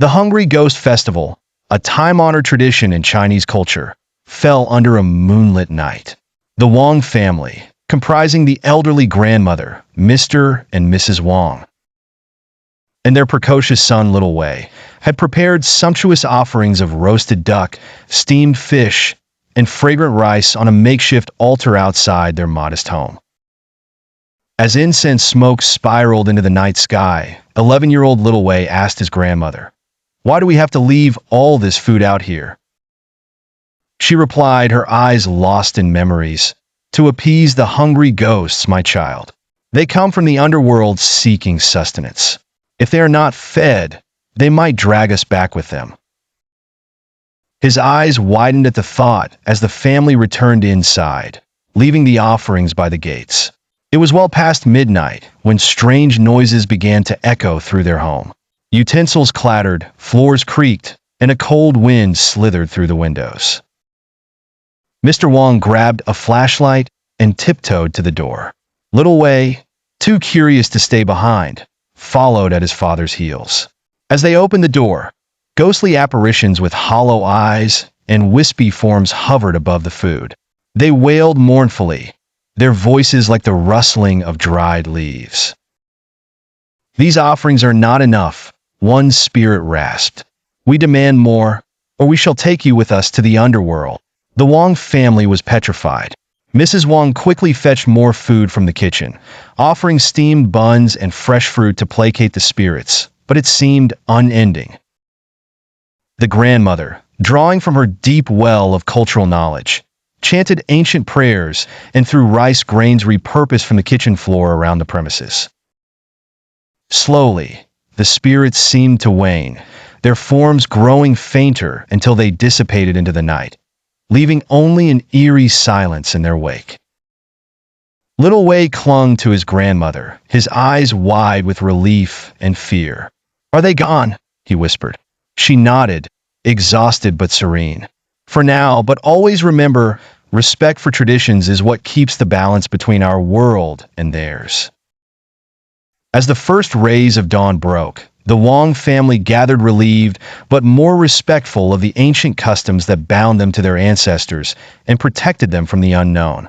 The Hungry Ghost Festival, a time-honored tradition in Chinese culture, fell under a moonlit night. The Wang family, comprising the elderly grandmother, Mr. and Mrs. Wang, and their precocious son, Little Wei, had prepared sumptuous offerings of roasted duck, steamed fish, and fragrant rice on a makeshift altar outside their modest home. As incense smoke spiraled into the night sky, 11-year-old Little Wei asked his grandmother, "Why do we have to leave all this food out here?" She replied, her eyes lost in memories, "To appease the hungry ghosts, my child. They come from the underworld seeking sustenance. If they are not fed, they might drag us back with them." His eyes widened at the thought as the family returned inside, leaving the offerings by the gates. It was well past midnight when strange noises began to echo through their home. Utensils clattered, floors creaked, and a cold wind slithered through the windows. Mr. Wang grabbed a flashlight and tiptoed to the door. Little Wei, too curious to stay behind, followed at his father's heels. As they opened the door, ghostly apparitions with hollow eyes and wispy forms hovered above the food. They wailed mournfully, their voices like the rustling of dried leaves. "These offerings are not enough," one spirit rasped. "We demand more, or we shall take you with us to the underworld." The Wang family was petrified. Mrs. Wang quickly fetched more food from the kitchen, offering steamed buns and fresh fruit to placate the spirits, but it seemed unending. The grandmother, drawing from her deep well of cultural knowledge, chanted ancient prayers and threw rice grains repurposed from the kitchen floor around the premises. Slowly, the spirits seemed to wane, their forms growing fainter until they dissipated into the night, leaving only an eerie silence in their wake. Little Wei clung to his grandmother, his eyes wide with relief and fear. "Are they gone?" he whispered. She nodded, exhausted but serene. "For now, but always remember, respect for traditions is what keeps the balance between our world and theirs." As the first rays of dawn broke, the Wang family gathered relieved but more respectful of the ancient customs that bound them to their ancestors and protected them from the unknown.